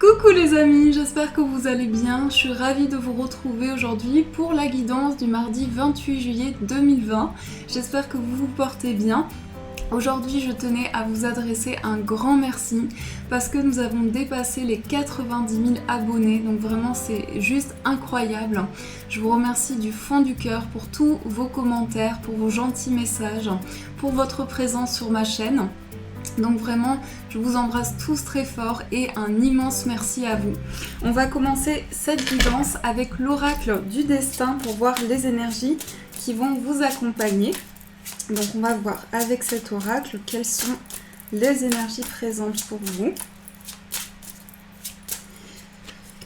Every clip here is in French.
Coucou les amis, j'espère que vous allez bien. Je suis ravie de vous retrouver aujourd'hui pour la guidance du mardi 28 juillet 2020. J'espère que vous vous portez bien. Aujourd'hui, je tenais à vous adresser un grand merci parce que nous avons dépassé les 90 000 abonnés. Donc vraiment, c'est juste incroyable. Je vous remercie du fond du cœur pour tous vos commentaires, pour vos gentils messages, pour votre présence sur ma chaîne. Donc vraiment, je vous embrasse tous très fort et un immense merci à vous. On va commencer cette guidance avec l'oracle du destin pour voir les énergies qui vont vous accompagner. Donc on va voir avec cet oracle quelles sont les énergies présentes pour vous.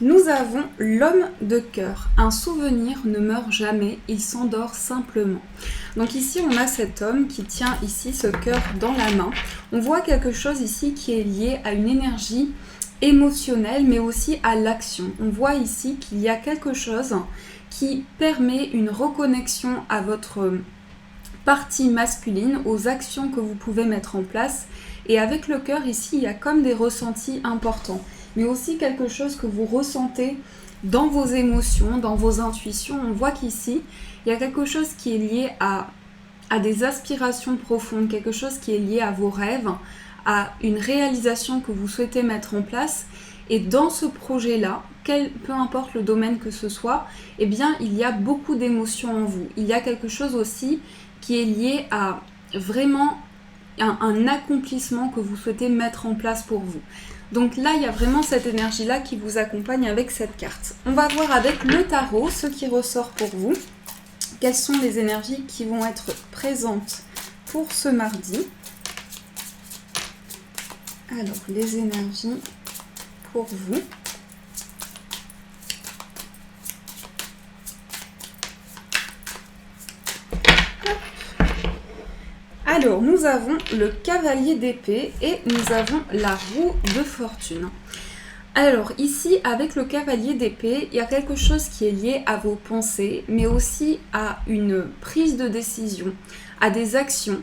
Nous avons l'homme de cœur. Un souvenir ne meurt jamais, il s'endort simplement. Donc ici, on a cet homme qui tient ici ce cœur dans la main. On voit quelque chose ici qui est lié à une énergie émotionnelle, mais aussi à l'action. On voit ici qu'il y a quelque chose qui permet une reconnexion à votre partie masculine, aux actions que vous pouvez mettre en place. Et avec le cœur ici, il y a comme des ressentis importants, mais aussi quelque chose que vous ressentez dans vos émotions, dans vos intuitions. On voit qu'ici, il y a quelque chose qui est lié à des aspirations profondes, quelque chose qui est lié à vos rêves, à une réalisation que vous souhaitez mettre en place. Et dans ce projet-là, peu importe le domaine que ce soit, eh bien, il y a beaucoup d'émotions en vous. Il y a quelque chose aussi qui est lié à vraiment un accomplissement que vous souhaitez mettre en place pour vous. Donc là, il y a vraiment cette énergie-là qui vous accompagne avec cette carte. On va voir avec le tarot ce qui ressort pour vous. Quelles sont les énergies qui vont être présentes pour ce mardi? Alors, les énergies pour vous. Alors, nous avons le cavalier d'épée et nous avons la roue de fortune. Alors, ici, avec le cavalier d'épée, il y a quelque chose qui est lié à vos pensées, mais aussi à une prise de décision, à des actions.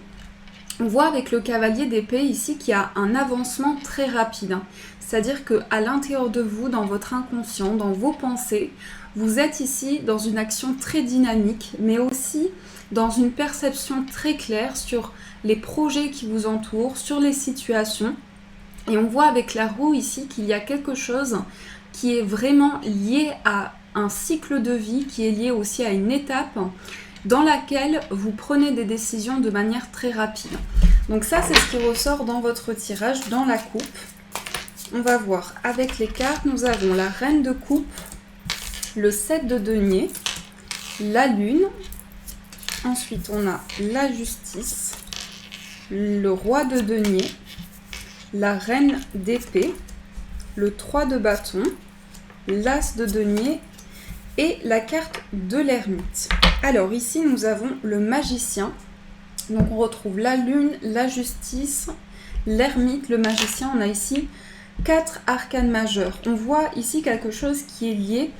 On voit avec le cavalier d'épée ici qu'il y a un avancement très rapide. C'est-à-dire qu'à l'intérieur de vous, dans votre inconscient, dans vos pensées, vous êtes ici dans une action très dynamique, mais aussi dans une perception très claire sur les projets qui vous entourent, sur les situations. Et on voit avec la roue ici qu'il y a quelque chose qui est vraiment lié à un cycle de vie, qui est lié aussi à une étape dans laquelle vous prenez des décisions de manière très rapide. Donc ça, c'est ce qui ressort dans votre tirage, dans la coupe. On va voir avec les cartes, nous avons la reine de coupe, le 7 de denier, la lune, ensuite on a la justice, le roi de denier, la reine d'épée, le 3 de bâton, l'as de denier et la carte de l'ermite. Alors ici nous avons le magicien, donc on retrouve la lune, la justice, l'ermite, le magicien. On a ici 4 arcanes majeurs. On voit ici quelque chose qui est lié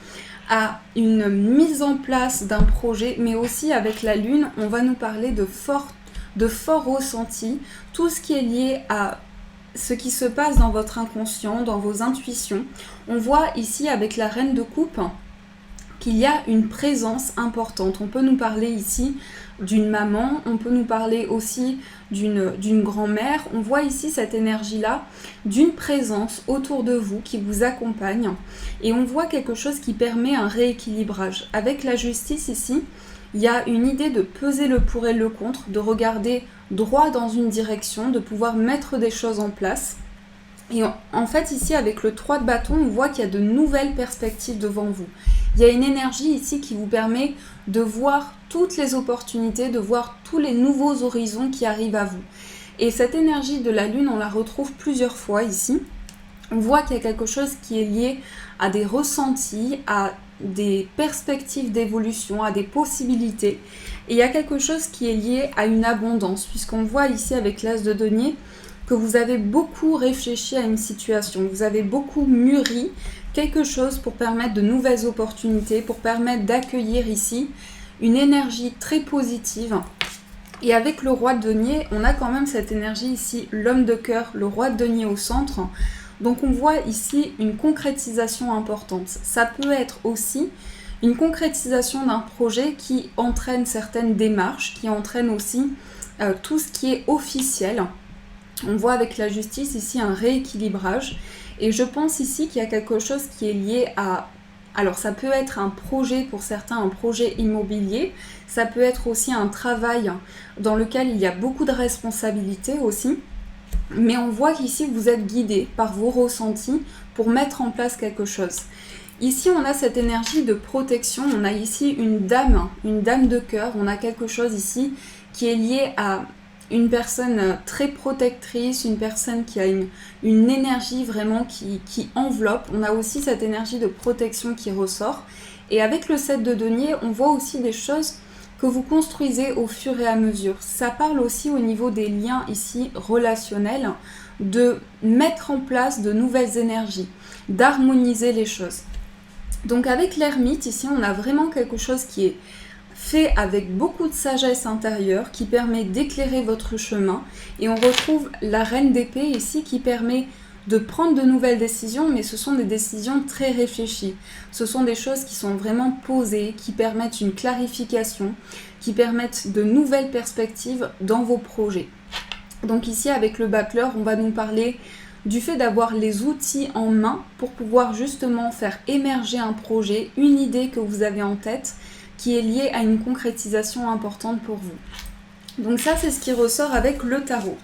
à une mise en place d'un projet, mais aussi avec la lune, on va nous parler de forts ressentis, tout ce qui est lié à ce qui se passe dans votre inconscient, dans vos intuitions. On voit ici avec la reine de coupe qu'il y a une présence importante. On peut nous parler ici d'une maman, on peut nous parler aussi d'une grand-mère. On voit ici cette énergie-là d'une présence autour de vous qui vous accompagne. Et on voit quelque chose qui permet un rééquilibrage. Avec la justice ici, il y a une idée de peser le pour et le contre, de regarder droit dans une direction, de pouvoir mettre des choses en place. Et en fait ici avec le 3 de bâton, on voit qu'il y a de nouvelles perspectives devant vous. Il y a une énergie ici qui vous permet de voir toutes les opportunités, de voir tous les nouveaux horizons qui arrivent à vous. Et cette énergie de la lune, on la retrouve plusieurs fois ici. On voit qu'il y a quelque chose qui est lié à des ressentis, à des perspectives d'évolution, à des possibilités. Et il y a quelque chose qui est lié à une abondance, puisqu'on voit ici avec l'as de denier que vous avez beaucoup réfléchi à une situation, vous avez beaucoup mûri quelque chose pour permettre de nouvelles opportunités, pour permettre d'accueillir ici une énergie très positive. Et avec le roi de denier, on a quand même cette énergie ici, l'homme de cœur, le roi de denier au centre. Donc on voit ici une concrétisation importante. Ça peut être aussi une concrétisation d'un projet qui entraîne certaines démarches, qui entraîne aussi tout ce qui est officiel. On voit avec la justice ici un rééquilibrage. Et je pense ici qu'il y a quelque chose qui est lié à... Alors ça peut être un projet pour certains, un projet immobilier. Ça peut être aussi un travail dans lequel il y a beaucoup de responsabilités aussi. Mais on voit qu'ici vous êtes guidé par vos ressentis pour mettre en place quelque chose. Ici on a cette énergie de protection, on a ici une dame de cœur, on a quelque chose ici qui est lié à une personne très protectrice, une personne qui a une énergie vraiment qui enveloppe. On a aussi cette énergie de protection qui ressort. Et avec le 7 de denier, on voit aussi des choses que vous construisez au fur et à mesure. Ça parle aussi au niveau des liens ici relationnels, de mettre en place de nouvelles énergies, d'harmoniser les choses. Donc avec l'ermite, ici, on a vraiment quelque chose qui est fait avec beaucoup de sagesse intérieure, qui permet d'éclairer votre chemin. Et on retrouve la reine d'épée ici qui permet de prendre de nouvelles décisions, mais ce sont des décisions très réfléchies. Ce sont des choses qui sont vraiment posées, qui permettent une clarification, qui permettent de nouvelles perspectives dans vos projets. Donc ici, avec le battleur, on va nous parler du fait d'avoir les outils en main pour pouvoir justement faire émerger un projet, une idée que vous avez en tête, qui est liée à une concrétisation importante pour vous. Donc ça, c'est ce qui ressort avec le tarot.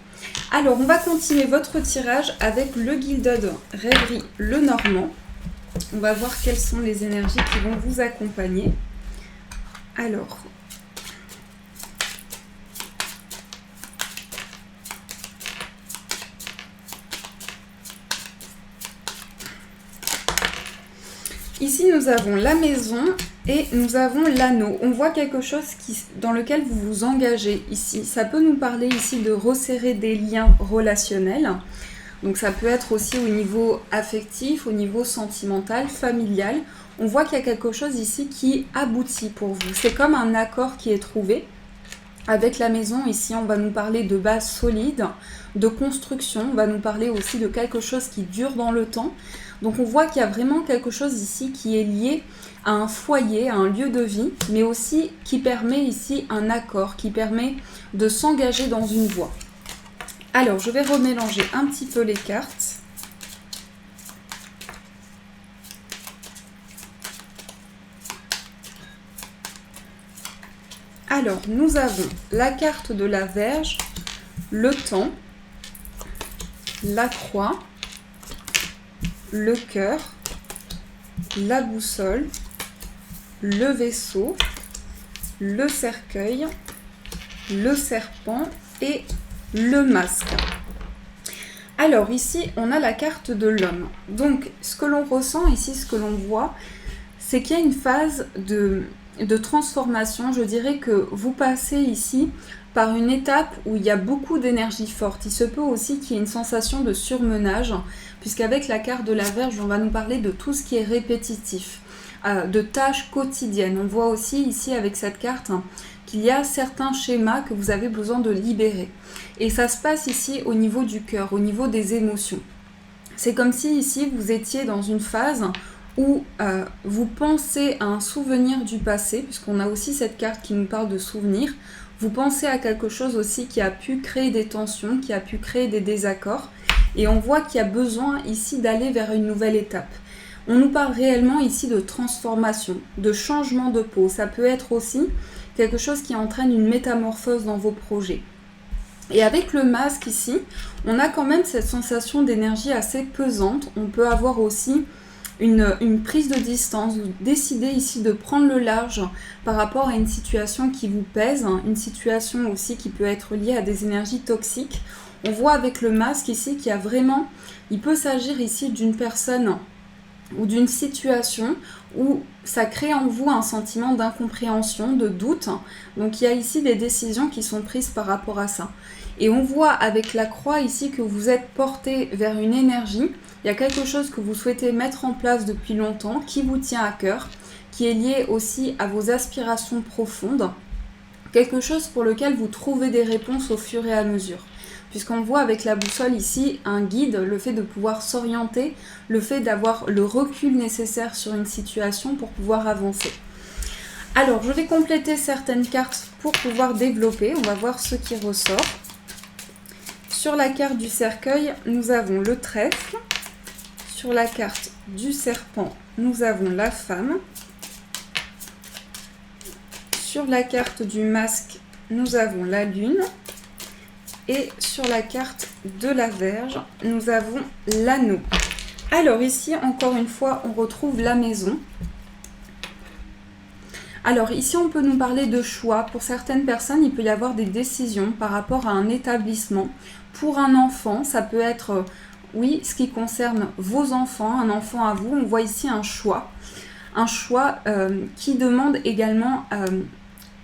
Alors, on va continuer votre tirage avec le Gilded Rêverie Le Normand. On va voir quelles sont les énergies qui vont vous accompagner. Alors, ici, nous avons la maison et nous avons l'anneau. On voit quelque chose dans lequel vous vous engagez ici. Ça peut nous parler ici de resserrer des liens relationnels. Donc ça peut être aussi au niveau affectif, au niveau sentimental, familial. On voit qu'il y a quelque chose ici qui aboutit pour vous. C'est comme un accord qui est trouvé. Avec la maison, ici, on va nous parler de base solide, de construction. On va nous parler aussi de quelque chose qui dure dans le temps. Donc on voit qu'il y a vraiment quelque chose ici qui est lié à un foyer, à un lieu de vie, mais aussi qui permet ici un accord, qui permet de s'engager dans une voie. Alors, je vais remélanger un petit peu les cartes. Alors, nous avons la carte de la Vierge, le temps, la croix, le cœur, la boussole, le vaisseau, le cercueil, le serpent et le masque. Alors ici, on a la carte de l'homme. Donc, ce que l'on ressent ici, ce que l'on voit, c'est qu'il y a une phase de transformation. Je dirais que vous passez ici par une étape où il y a beaucoup d'énergie forte. Il se peut aussi qu'il y ait une sensation de surmenage, puisqu'avec la carte de la Vierge, on va nous parler de tout ce qui est répétitif, de tâches quotidiennes. On voit aussi ici avec cette carte qu'il y a certains schémas que vous avez besoin de libérer. Et ça se passe ici au niveau du cœur, au niveau des émotions. C'est comme si ici vous étiez dans une phase où vous pensez à un souvenir du passé, puisqu'on a aussi cette carte qui nous parle de souvenirs. Vous pensez à quelque chose aussi qui a pu créer des tensions, qui a pu créer des désaccords. Et on voit qu'il y a besoin ici d'aller vers une nouvelle étape. On nous parle réellement ici de transformation, de changement de peau. Ça peut être aussi quelque chose qui entraîne une métamorphose dans vos projets. Et avec le masque ici, on a quand même cette sensation d'énergie assez pesante. On peut avoir aussi une prise de distance. Vous décidez ici de prendre le large par rapport à une situation qui vous pèse, une situation aussi qui peut être liée à des énergies toxiques. On voit avec le masque ici qu'il y a vraiment, il peut s'agir ici d'une personne ou d'une situation où ça crée en vous un sentiment d'incompréhension, de doute. Donc il y a ici des décisions qui sont prises par rapport à ça. Et on voit avec la croix ici que vous êtes porté vers une énergie. Il y a quelque chose que vous souhaitez mettre en place depuis longtemps, qui vous tient à cœur, qui est lié aussi à vos aspirations profondes. Quelque chose pour lequel vous trouvez des réponses au fur et à mesure. puisqu'on voit avec la boussole ici un guide, le fait de pouvoir s'orienter, le fait d'avoir le recul nécessaire sur une situation pour pouvoir avancer. Alors, je vais compléter certaines cartes pour pouvoir développer. On va voir ce qui ressort. Sur la carte du cercueil, nous avons le trèfle. Sur la carte du serpent, nous avons la femme. Sur la carte du masque, nous avons la lune. Et sur la carte de la Vierge, nous avons l'anneau. Alors ici, encore une fois, on retrouve la maison. Alors ici, on peut nous parler de choix. Pour certaines personnes, il peut y avoir des décisions par rapport à un établissement. Pour un enfant, ça peut être, oui, ce qui concerne vos enfants, un enfant à vous. On voit ici un choix qui demande également...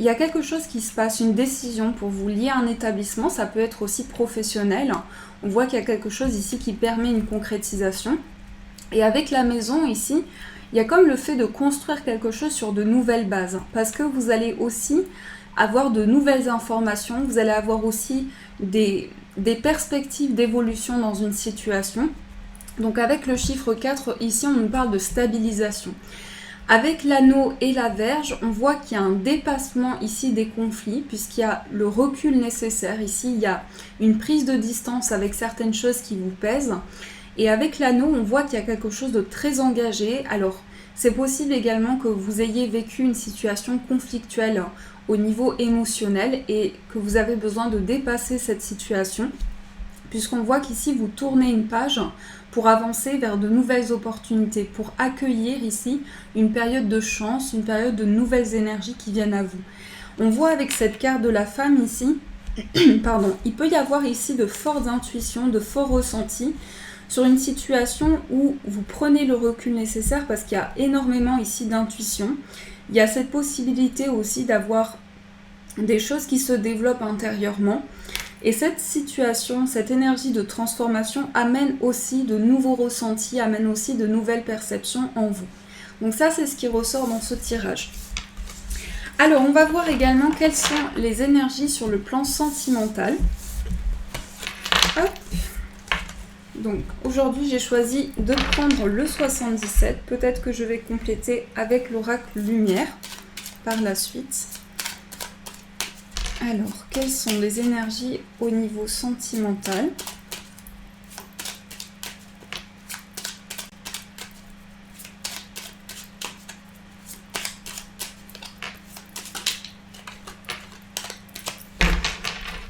il y a quelque chose qui se passe, une décision pour vous lier à un établissement. Ça peut être aussi professionnel. On voit qu'il y a quelque chose ici qui permet une concrétisation. Et avec la maison ici... il y a comme le fait de construire quelque chose sur de nouvelles bases, parce que vous allez aussi avoir de nouvelles informations, vous allez avoir aussi des perspectives d'évolution dans une situation. Donc avec le chiffre 4, ici on nous parle de stabilisation. Avec l'anneau et la Vierge, on voit qu'il y a un dépassement ici des conflits, puisqu'il y a le recul nécessaire. Ici, il y a une prise de distance avec certaines choses qui vous pèsent. Et avec l'anneau, on voit qu'il y a quelque chose de très engagé. Alors, c'est possible également que vous ayez vécu une situation conflictuelle au niveau émotionnel et que vous avez besoin de dépasser cette situation, puisqu'on voit qu'ici, vous tournez une page pour avancer vers de nouvelles opportunités, pour accueillir ici une période de chance, une période de nouvelles énergies qui viennent à vous. On voit avec cette carte de la femme ici, il peut y avoir ici de fortes intuitions, de forts ressentis, sur une situation où vous prenez le recul nécessaire parce qu'il y a énormément ici d'intuition. Il y a cette possibilité aussi d'avoir des choses qui se développent intérieurement. Et cette situation, cette énergie de transformation amène aussi de nouveaux ressentis, amène aussi de nouvelles perceptions en vous. Donc ça, c'est ce qui ressort dans ce tirage. Alors, on va voir également quelles sont les énergies sur le plan sentimental. Hop. Donc aujourd'hui j'ai choisi de prendre le 77, peut-être que je vais compléter avec l'oracle lumière par la suite. Alors, quelles sont les énergies au niveau sentimental ?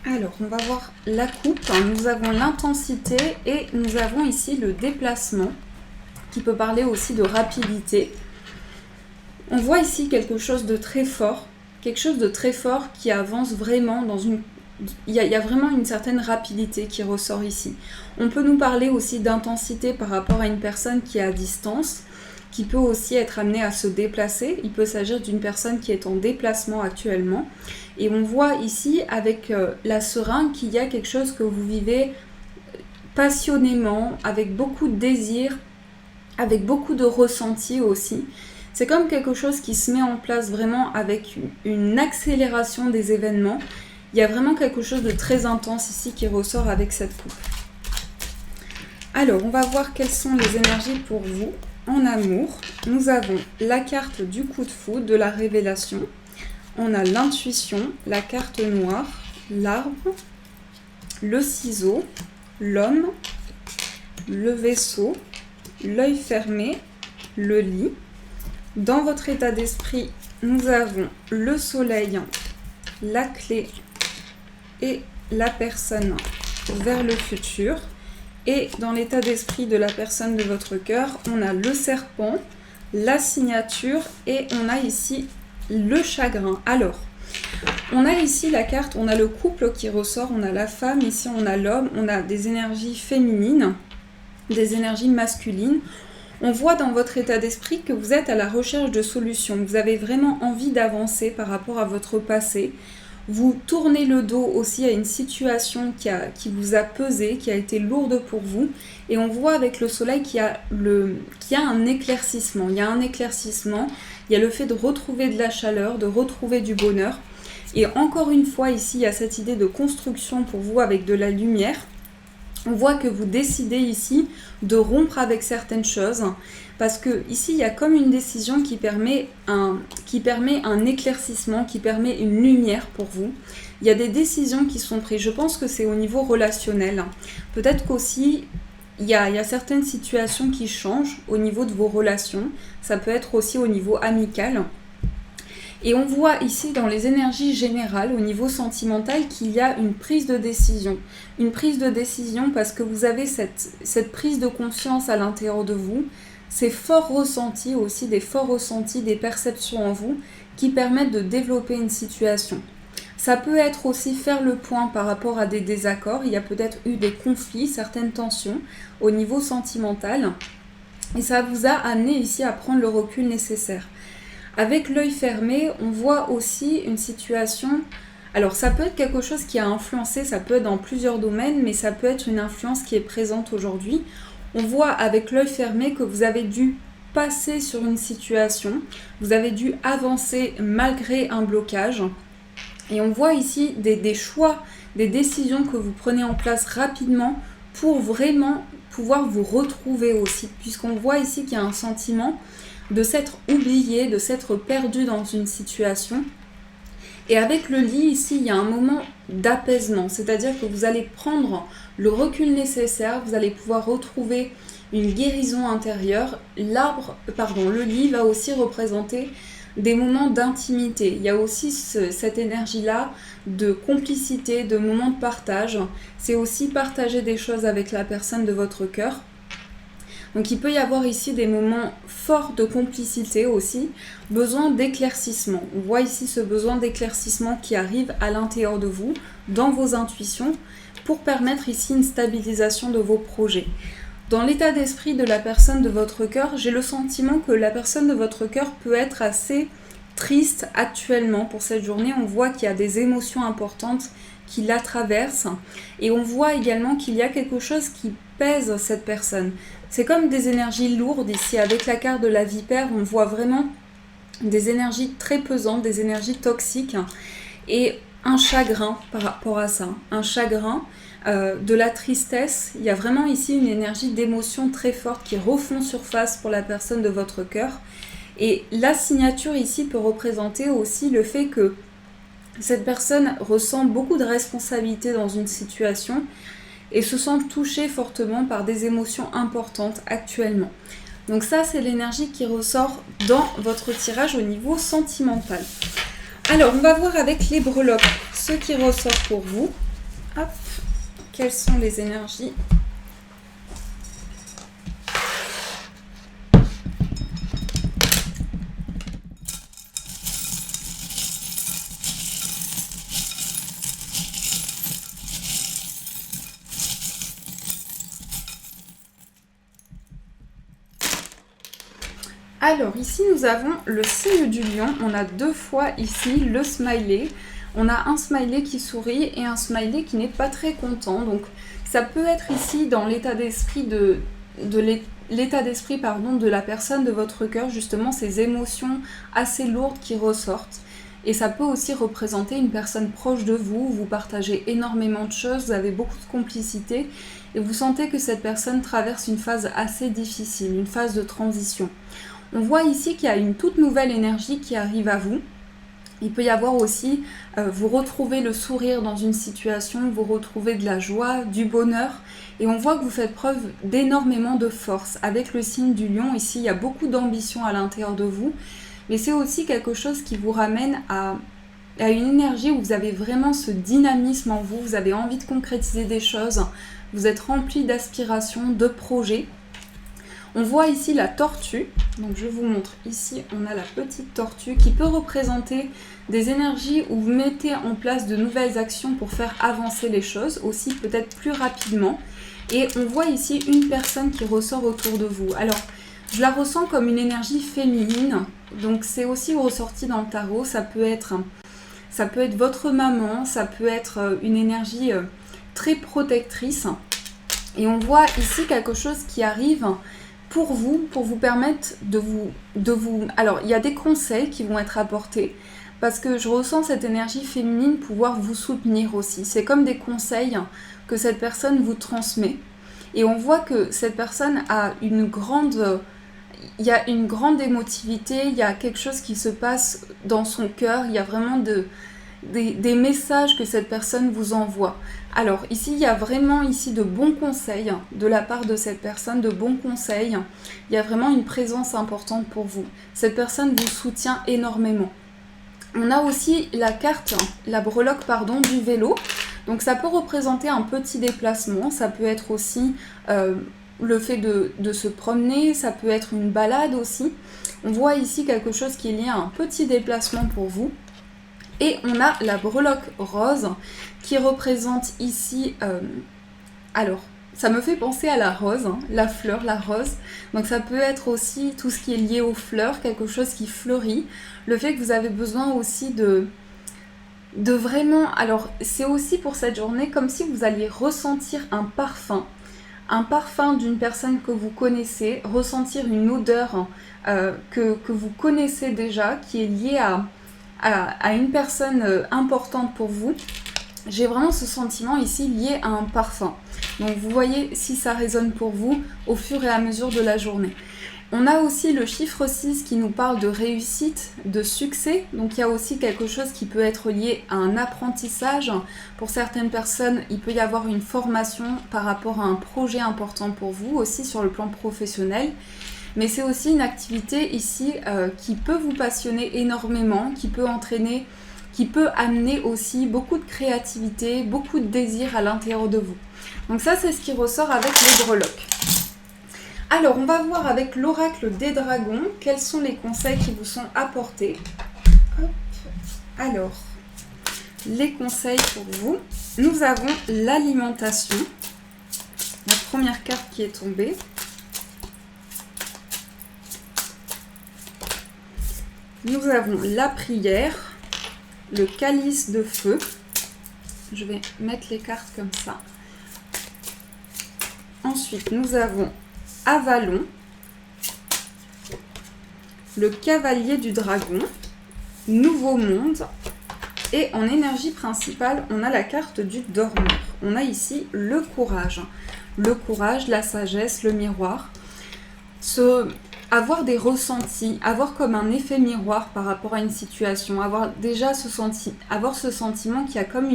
Alors, on va voir la coupe. Nous avons l'intensité et nous avons ici le déplacement qui peut parler aussi de rapidité. On voit ici quelque chose de très fort, qui avance vraiment dans une... Il y a vraiment une certaine rapidité qui ressort ici. On peut nous parler aussi d'intensité par rapport à une personne qui est à distance, qui peut aussi être amenée à se déplacer. Il peut s'agir d'une personne qui est en déplacement actuellement. Et on voit ici avec la seringue qu'il y a quelque chose que vous vivez passionnément, avec beaucoup de désir, avec beaucoup de ressenti aussi. C'est comme quelque chose qui se met en place vraiment avec une accélération des événements. Il y a vraiment quelque chose de très intense ici qui ressort avec cette coupe. Alors, on va voir quelles sont les énergies pour vous en amour. Nous avons la carte du coup de foudre, de la révélation. On a l'intuition, la carte noire, l'arbre, le ciseau, l'homme, le vaisseau, l'œil fermé, le lit. Dans votre état d'esprit, nous avons le soleil, la clé et la personne vers le futur. Et dans l'état d'esprit de la personne de votre cœur, on a le serpent, la signature et on a ici le chagrin. Alors, on a ici la carte, on a le couple qui ressort, on a la femme, ici on a l'homme, on a des énergies féminines, des énergies masculines. On voit dans votre état d'esprit que vous êtes à la recherche de solutions. Vous avez vraiment envie d'avancer par rapport à votre passé. Vous tournez le dos aussi à une situation qui vous a pesé, qui a été lourde pour vous. Et on voit avec le soleil qu'il y a un éclaircissement. Il y a un éclaircissement, il y a le fait de retrouver de la chaleur, de retrouver du bonheur. Et encore une fois, ici, il y a cette idée de construction pour vous avec de la lumière. On voit que vous décidez ici de rompre avec certaines choses parce que ici il y a comme une décision qui permet un éclaircissement, qui permet une lumière pour vous. Il y a des décisions qui sont prises. Je pense que c'est au niveau relationnel. Peut-être qu'aussi il y a certaines situations qui changent au niveau de vos relations. Ça peut être aussi au niveau amical. Et on voit ici dans les énergies générales, au niveau sentimental, qu'il y a une prise de décision. Une prise de décision parce que vous avez cette prise de conscience à l'intérieur de vous, ces forts ressentis aussi, des forts ressentis, des perceptions en vous qui permettent de développer une situation. Ça peut être aussi faire le point par rapport à des désaccords. Il y a peut-être eu des conflits, certaines tensions au niveau sentimental. Et ça vous a amené ici à prendre le recul nécessaire. Avec l'œil fermé, on voit aussi une situation... Alors ça peut être quelque chose qui a influencé, ça peut être dans plusieurs domaines, mais ça peut être une influence qui est présente aujourd'hui. On voit avec l'œil fermé que vous avez dû passer sur une situation, vous avez dû avancer malgré un blocage. Et on voit ici des choix, des décisions que vous prenez en place rapidement pour vraiment pouvoir vous retrouver aussi. Puisqu'on voit ici qu'il y a un sentiment de s'être oublié, de s'être perdu dans une situation. Et avec le lit, ici, il y a un moment d'apaisement. C'est-à-dire que vous allez prendre le recul nécessaire, vous allez pouvoir retrouver une guérison intérieure. Le lit va aussi représenter des moments d'intimité. Il y a aussi cette énergie-là de complicité, de moments de partage. C'est aussi partager des choses avec la personne de votre cœur. Donc il peut y avoir ici des moments forts de complicité aussi, besoin d'éclaircissement. On voit ici ce besoin d'éclaircissement qui arrive à l'intérieur de vous, dans vos intuitions, pour permettre ici une stabilisation de vos projets. Dans l'état d'esprit de la personne de votre cœur, j'ai le sentiment que la personne de votre cœur peut être assez triste actuellement pour cette journée. On voit qu'il y a des émotions importantes qui la traversent et on voit également qu'il y a quelque chose qui pèse cette personne. C'est comme des énergies lourdes ici. Avec la carte de la vipère, on voit vraiment des énergies très pesantes, des énergies toxiques et un chagrin par rapport à ça. Un chagrin, de la tristesse. Il y a vraiment ici une énergie d'émotion très forte qui refond surface pour la personne de votre cœur. Et la signature ici peut représenter aussi le fait que cette personne ressent beaucoup de responsabilité dans une situation et se sent touchée fortement par des émotions importantes actuellement. Donc ça, c'est l'énergie qui ressort dans votre tirage au niveau sentimental. Alors, on va voir avec les breloques ce qui ressort pour vous. Hop, quelles sont les énergies ? Alors ici nous avons le signe du lion, on a deux fois ici le smiley, on a un smiley qui sourit et un smiley qui n'est pas très content, donc ça peut être ici dans l'état d'esprit de la personne de votre cœur, justement ces émotions assez lourdes qui ressortent. Et ça peut aussi représenter une personne proche de vous, vous partagez énormément de choses, vous avez beaucoup de complicité et vous sentez que cette personne traverse une phase assez difficile, une phase de transition. On voit ici qu'il y a une toute nouvelle énergie qui arrive à vous. Il peut y avoir aussi, vous retrouver le sourire dans une situation, vous retrouvez de la joie, du bonheur. Et on voit que vous faites preuve d'énormément de force. Avec le signe du lion, ici, il y a beaucoup d'ambition à l'intérieur de vous. Mais c'est aussi quelque chose qui vous ramène à une énergie où vous avez vraiment ce dynamisme en vous. Vous avez envie de concrétiser des choses. Vous êtes rempli d'aspirations, de projets. On voit ici la tortue, donc je vous montre ici, on a la petite tortue qui peut représenter des énergies où vous mettez en place de nouvelles actions pour faire avancer les choses, aussi peut-être plus rapidement. Et on voit ici une personne qui ressort autour de vous. Alors, je la ressens comme une énergie féminine, donc c'est aussi ressorti dans le tarot, ça peut être votre maman, ça peut être une énergie très protectrice. Et on voit ici quelque chose qui arrive pour vous permettre de vous... Alors, il y a des conseils qui vont être apportés, parce que je ressens cette énergie féminine pouvoir vous soutenir aussi. C'est comme des conseils que cette personne vous transmet. Et on voit que cette personne a une grande... Il y a une grande émotivité, il y a quelque chose qui se passe dans son cœur, il y a vraiment des messages que cette personne vous envoie. Alors ici, il y a vraiment ici de bons conseils de la part de cette personne, de bons conseils. Il y a vraiment une présence importante pour vous. Cette personne vous soutient énormément. On a aussi la carte, la breloque pardon, du vélo. Donc ça peut représenter un petit déplacement, ça peut être aussi le fait de se promener, ça peut être une balade aussi. On voit ici quelque chose qui est lié à un petit déplacement pour vous. Et on a la breloque rose qui représente ici... alors, ça me fait penser à la rose, hein, la fleur, la rose. Donc ça peut être aussi tout ce qui est lié aux fleurs, quelque chose qui fleurit. Le fait que vous avez besoin aussi de vraiment... Alors, c'est aussi pour cette journée comme si vous alliez ressentir un parfum d'une personne que vous connaissez, ressentir une odeur que vous connaissez déjà, qui est liée à une personne importante pour vous. J'ai vraiment ce sentiment ici lié à un parfum. Donc vous voyez si ça résonne pour vous au fur et à mesure de la journée. On a aussi le chiffre 6 qui nous parle de réussite, de succès. Donc il y a aussi quelque chose qui peut être lié à un apprentissage. Pour certaines personnes, il peut y avoir une formation par rapport à un projet important pour vous, aussi sur le plan professionnel. Mais c'est aussi une activité ici qui peut vous passionner énormément, qui peut entraîner, qui peut amener aussi beaucoup de créativité, beaucoup de désir à l'intérieur de vous. Donc ça, c'est ce qui ressort avec les breloques. Alors, on va voir avec l'oracle des dragons quels sont les conseils qui vous sont apportés. Hop. Alors, les conseils pour vous. Nous avons l'alimentation. La première carte qui est tombée. Nous avons la prière, le calice de feu. Je vais mettre les cartes comme ça. Ensuite, nous avons Avalon, le cavalier du dragon, nouveau monde. Et en énergie principale, on a la carte du dormeur. On a ici le courage, la sagesse, le miroir. Avoir des ressentis, avoir comme un effet miroir par rapport à une situation, avoir déjà ce sentiment qu'il y a comme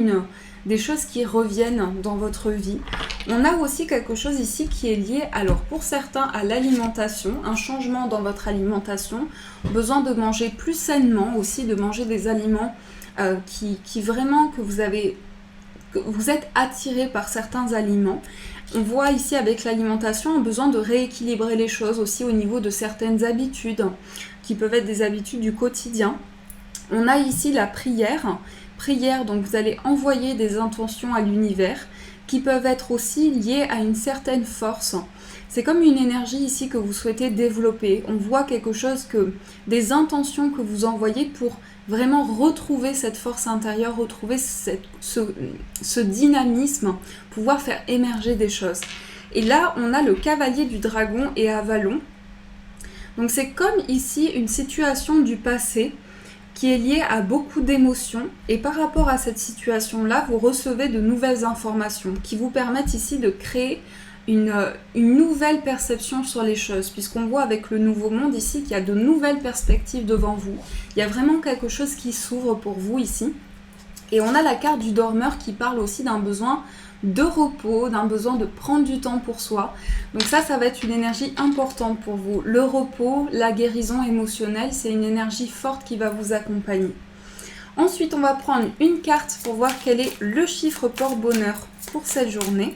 des choses qui reviennent dans votre vie. On a aussi quelque chose ici qui est lié, alors pour certains, à l'alimentation, un changement dans votre alimentation, besoin de manger plus sainement aussi, de manger des aliments qui vraiment que vous êtes attiré par certains aliments. On voit ici avec l'alimentation un besoin de rééquilibrer les choses aussi au niveau de certaines habitudes qui peuvent être des habitudes du quotidien. On a ici la prière. Prière, donc vous allez envoyer des intentions à l'univers qui peuvent être aussi liées à une certaine force. C'est comme une énergie ici que vous souhaitez développer. On voit quelque chose des intentions que vous envoyez pour vraiment retrouver cette force intérieure, retrouver ce dynamisme, pouvoir faire émerger des choses. Et là, on a le cavalier du dragon et Avalon. Donc c'est comme ici une situation du passé qui est liée à beaucoup d'émotions. Et par rapport à cette situation-là, vous recevez de nouvelles informations qui vous permettent ici de créer une nouvelle perception sur les choses, puisqu'on voit avec le nouveau monde ici qu'il y a de nouvelles perspectives devant vous. Il y a vraiment quelque chose qui s'ouvre pour vous ici. Et on a la carte du dormeur qui parle aussi d'un besoin de repos, d'un besoin de prendre du temps pour soi. Donc ça va être une énergie importante pour vous. Le repos, la guérison émotionnelle, c'est une énergie forte qui va vous accompagner. Ensuite, on va prendre une carte pour voir quel est le chiffre porte-bonheur pour cette journée.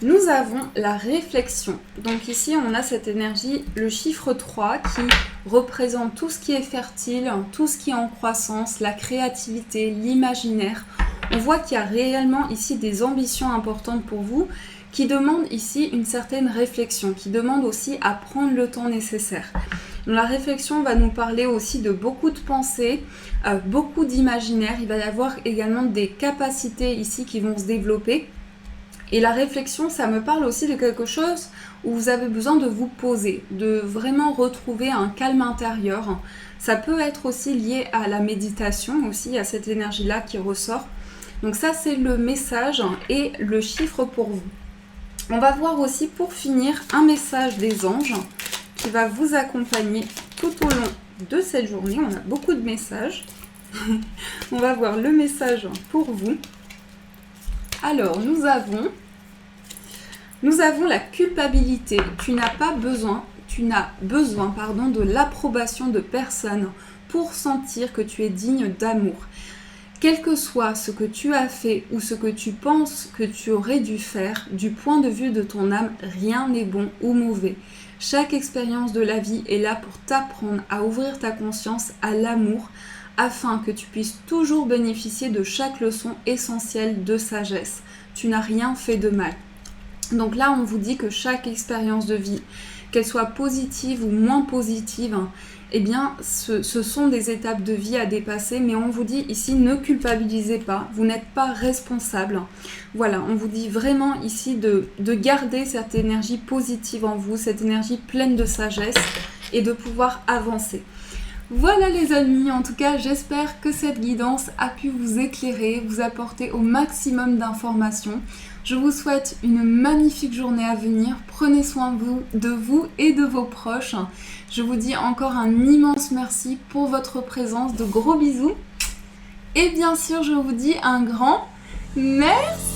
Nous avons la réflexion. Donc ici, on a cette énergie, le chiffre 3 qui représente tout ce qui est fertile, tout ce qui est en croissance, la créativité, l'imaginaire. On voit qu'il y a réellement ici des ambitions importantes pour vous qui demandent ici une certaine réflexion, qui demandent aussi à prendre le temps nécessaire. Donc, la réflexion va nous parler aussi de beaucoup de pensées, beaucoup d'imaginaire. Il va y avoir également des capacités ici qui vont se développer. Et la réflexion, ça me parle aussi de quelque chose où vous avez besoin de vous poser, de vraiment retrouver un calme intérieur. Ça peut être aussi lié à la méditation aussi, à cette énergie-là qui ressort. Donc ça, c'est le message et le chiffre pour vous. On va voir aussi pour finir un message des anges qui va vous accompagner tout au long de cette journée. On a beaucoup de messages. On va voir le message pour vous. Alors, nous avons la culpabilité. Tu n'as besoin de l'approbation de personne pour sentir que tu es digne d'amour. Quel que soit ce que tu as fait ou ce que tu penses que tu aurais dû faire, du point de vue de ton âme, rien n'est bon ou mauvais. Chaque expérience de la vie est là pour t'apprendre à ouvrir ta conscience à l'amour, afin que tu puisses toujours bénéficier de chaque leçon essentielle de sagesse. Tu n'as rien fait de mal. Donc là, on vous dit que chaque expérience de vie, qu'elle soit positive ou moins positive, eh bien, ce sont des étapes de vie à dépasser, mais on vous dit ici, ne culpabilisez pas, vous n'êtes pas responsable. Voilà, on vous dit vraiment ici de garder cette énergie positive en vous, cette énergie pleine de sagesse et de pouvoir avancer. Voilà les amis, en tout cas j'espère que cette guidance a pu vous éclairer, vous apporter au maximum d'informations. Je vous souhaite une magnifique journée à venir, prenez soin de vous et de vos proches. Je vous dis encore un immense merci pour votre présence, de gros bisous. Et bien sûr je vous dis un grand merci.